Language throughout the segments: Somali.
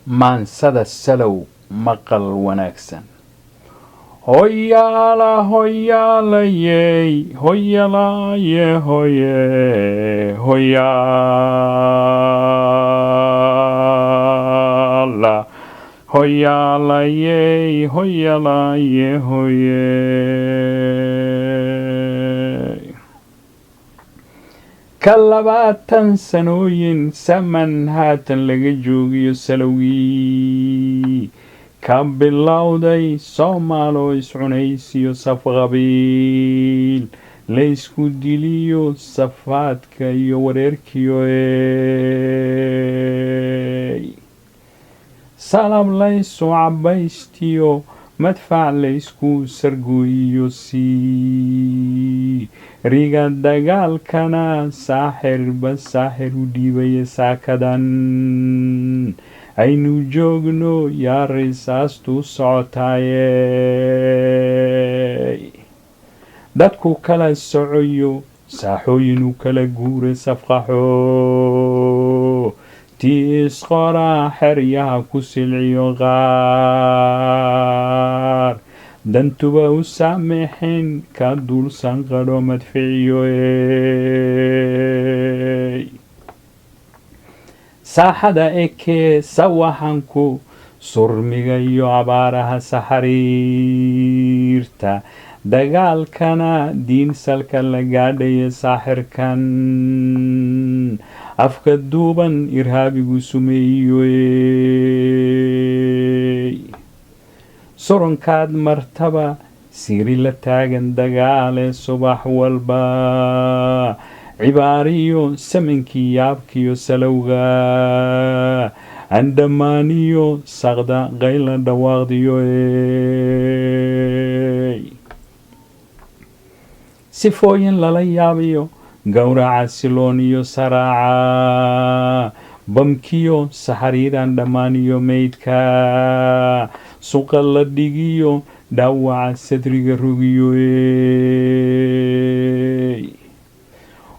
maansada Salaw maqal wanaagsan. Hoyala hoyala yey, hoyala ye hoye, hoyala, hoyala yey, hoyala ye hoye. Kalabatan sanoyin saman haatan laga joogiyo Salawgii ka bilowday Soomaalo iscunaysiyo safqabiil laysku diliyo safaadka iyo wareerkiyo salab laysu cabaystiyo madfac laysku sargooyiyo riga dagaalkana saaxirba saaxir u dhiibaya saakadan aynu joogno yaa risaastu socotaaye dadku kala socoyo saaxooyinu kala guure safqaxo tii isqora xeryaha ku silciyo qaar dantuba u saamexin ka dulsan qadho madficiyo saaxada ekee sawaxanku surmiga iyo abaaraha saxariirta dagaalkana diin salka la gaadhaya saaxirkan afka duuban irhaabigu sumeeyo soronkaad martaba siri la taagan dagaale subax walba cibaariyo samankii yaabkiyo Salawga andhamaaniyo saqda qayla dhawaaqdiyo sifooyin lala yaabiyo gowraca siloon iyo saraaca bamkiyo saxariiraan dhammaaniyo meydka suqa la dhigiyo dhaawaca sadriga rogiyo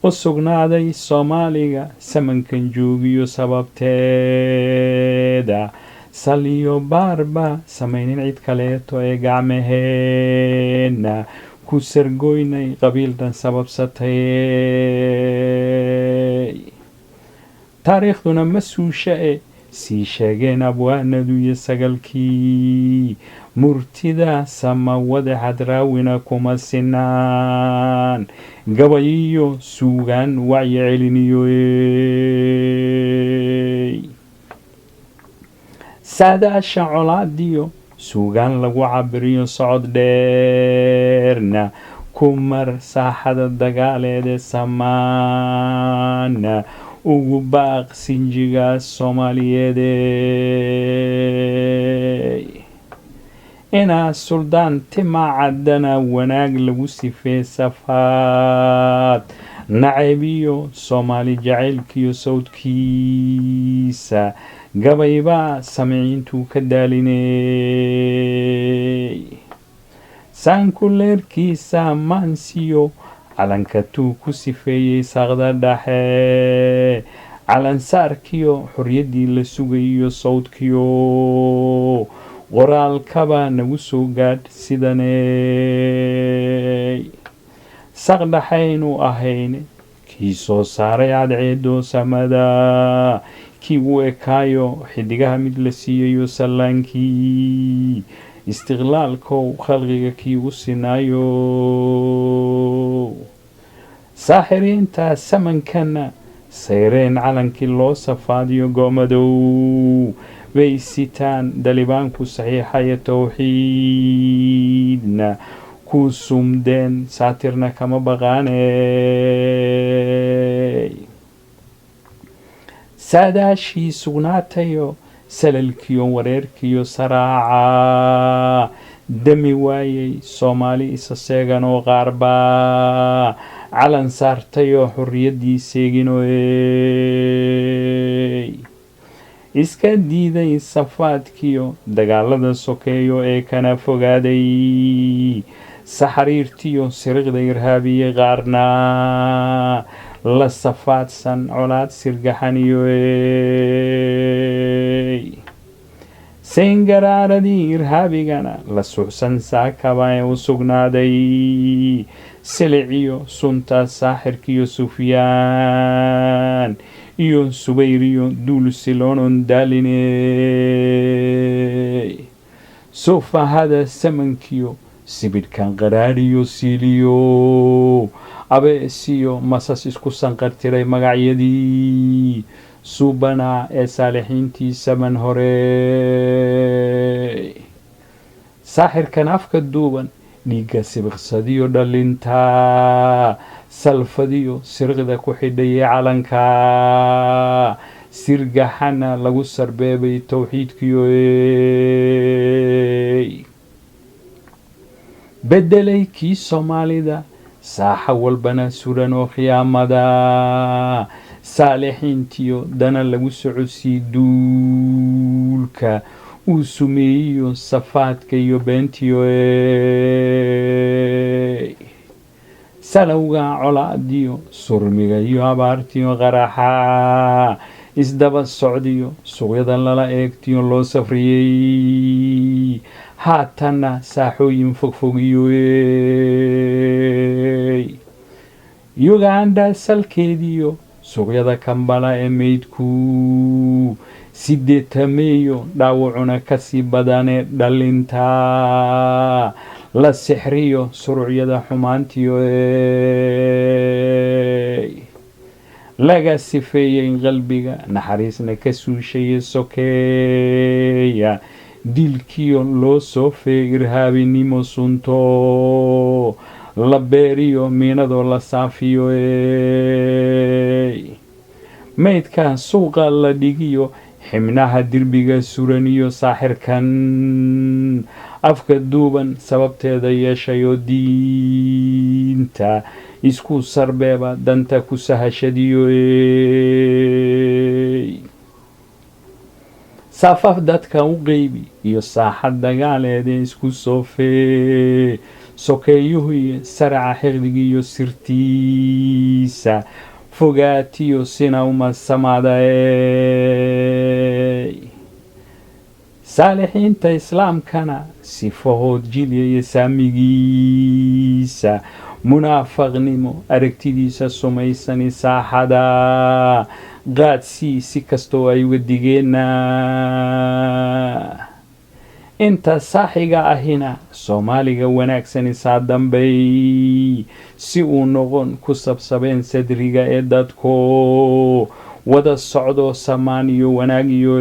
u sugnaaday Soomaaliga samankan joogiyo sababteeda saliyo baarba samaynin cid kaleeto ee gacmaheena ku sargoynay qabiildan sababsatay taariikhduna ma suusha sii sheegeen abwaanadu iyo sagalkii murtida samawada hadraawina kuma sinaan gabayiyo suugaan wacyi celiniyo saadaasha colaadiyo suugaan lagu cabiriyo socod dheerna kumar saaxada dagaaleede samaana ugu baaq sinjiga Soomaaliyeed inaa suldaan timacadana wanaag lagu sifee safaad nacebiyo Soomaali jacaylkiyo sawdkiisa gabayba samiciintuu ka daalinay saanku leerkiisa maansiyo calankatuu ku sifeeyey saaqda dhaxe calansaarkiyo xorriyaddii la sugayo sawdkiyo qoraalkaba nagu soo gaadh sidaney saqdhaxaynu ahayn kii soo saaray cadceedo samada kii u ekaayo xidigaha mid la siiyayo sallaankii istiqlaalkow khalqiga kii u sinaayo saaxiriinta samankana sayreen calankii loo safaadiyo goomadow bay sitaan dalibaanku saxiixaya towxiidna ku sumdeen saatirna kama baqaaney saadaashii sugnaatayo salalkiyo wareerkiyo saraaca dami waayay Soomaali isa seegan oo qaarba calan saartayo xorriyaddii seegino iska diiday safaadkiyo dagaalada sokeeyo ee kana fogaaday saxariirtiyo siriqda irhaabiye qaarna la safaadsan colaad sirgaxaniyo seengaraaradii irhaabigana la suuxsan saakaba ee u sugnaaday siliciyo sunta saaxirkiyo sufyaan iyo subayriyo duul siloonon daaliney sufahada samankiyo sibidhkan qaraadhiyo siiliyo abeesiyo masas isku sanqartiray magacyadii subanaa ee saalixiintii saman hore saaxirkan afka duuban dhiigga sibiqsadiyo dhalinta salfadiyo sirqda ku xidhayay calanka sirgaxana lagu sarbeebay towxiidkiyo beddelay kii soomaalida saaxa walbana suran oo khiyaamada saalixiintiyo dana lagu socodsiiy duulka uu sumeeyiyo safaadka iyo beentiyo salowga colaadiyo surmiga iyo abaartiyo qaraxa isdaba socdiyo suuqyada lala eegtiyo loo safriyey haatanna saaxooyin fogfogiyo uganda salkeediyo suuqyada kambala ee meydku sideetameeyo dhaawacuna kasii badanee dhalinta la sixriyo surucyada xumaantiyo laga sifeeyey qalbiga naxariisna ka suushaya sokeeya dilkiyo loo soofeey irhaabinimo sunto la beeriyo miinadoo la saafiyo maydka suuqa la dhigiyo xibnaha dirbiga suran iyo saaxirkan afka duuban sababteeda yeeshayoo diinta isku sarbeeba danta ku sahashadiyo safaf dadka u qeybi iyo saaxad dagaaleedee isku soofee sokeeyuhu iyo saraca xiqdigiiyo sirtiisa fogaatiyo sina uma samaadaey saalixiinta islaamkana sifahood jilyaya saamigiisa munaafaqnimo aragtidiisa sumaysani saaxada qaadsii si kastoo ay wadigeenna inta saaxiga ahina soomaaliga wanaagsan isaa dambay si uu noqon ku sabsabeen sadriga ee dadko wada socdo samaan iyo wanaag iyo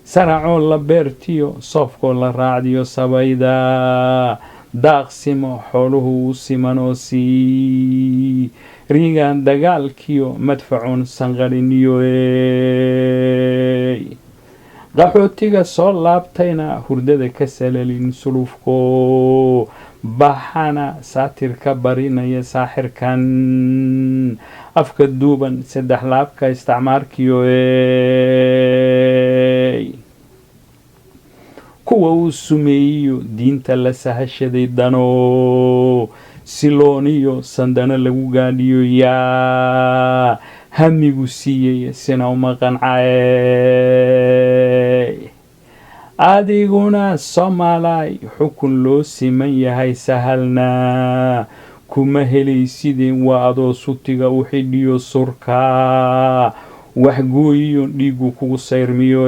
saracoo la beertiyo soofkoo la raacdiyo sabayda daaqsimo xooluhu u simanoo sii rigan dagaalkiyo madfacoon sanqariniyo qaxootiga soo laabtayna hurdada ka salalin sulufko baxana saatirka barinaya saaxirkan afka duuban saddex laabka isticmaarkiyo kuwa uu sumeeyiyo diinta la sahashaday dano silooniyo sandana lagu gaadhiyo yaa hamigu siiyey sina uma qancay adiguna soomaalay xukun loo siman yahay sahalna kuma helaysideen waa adoo sutiga u xidhiyo surka waxgooyiyo dhiigu kugu sayrmiyo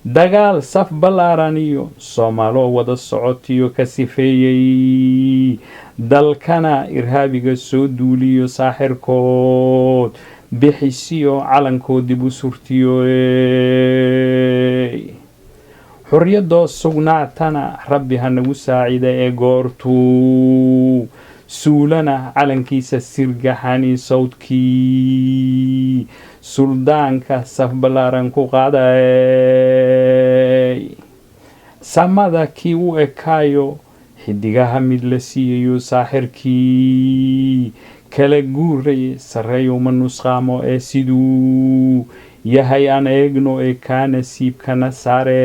dagaal saf ballaaran iyo soomaaloo wada socotiyo ka sifeeyey dalkana irhaabiga soo duuliyo saaxirkood bixisiyo calankoo dib u surtiyo xorriyadoo sugnaatana rabbi ha nagu saacida ee goortuu suulana calankiisa sirgaxani sawdkii suldaanka saf ballaaran ku qaaday samada kii u ekaayo xidigaha mid la siiyayo saaxirkii kala guuraya sarreeyuma nusqaamo ee siduu yahay aan eegno ee kaa nasiibkana saarey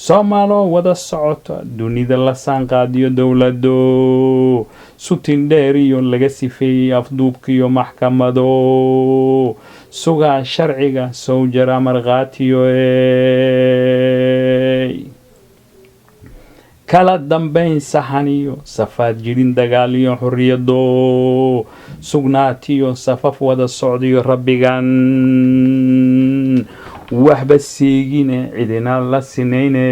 Somalo wada socota dunida la saanqaadiyo dowlado sutin dheeriyo laga sifeeyey afduubkiyo maxkamado sugaa sharciga soo jara marqaatiyo kala dambayn saxaniyo safaad jirin dagaal iyo xurriyado sugnaatiyo safaf wada socdiyo rabbigan waxba seegine cidina la sinaynay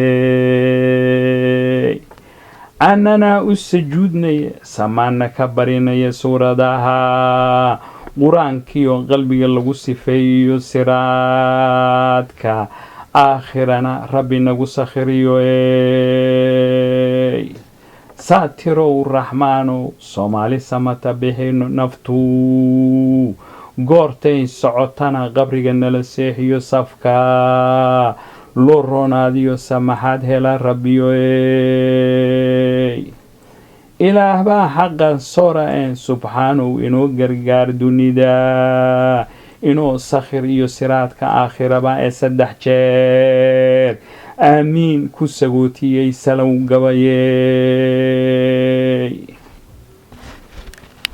annana u sujuudnaya samaana ka barinaya suuradaha qur-aankiyo qalbiga lagu sifeeyo siraadka aakhirana rabbi nagu sakhiriyo saatirow raxmaanow Soomaali samata bixino naftu goortay socotana qabriga nala seexiyo safka loo roonaadiyo samaxaad hela rabbiyo ilaah baa xaqa soora subxaanahu inoo gargaar dunida inoo sakhir iyo siraadka aakhiraba 3 jeer aamiin ku sagootiyey Salaw gabayey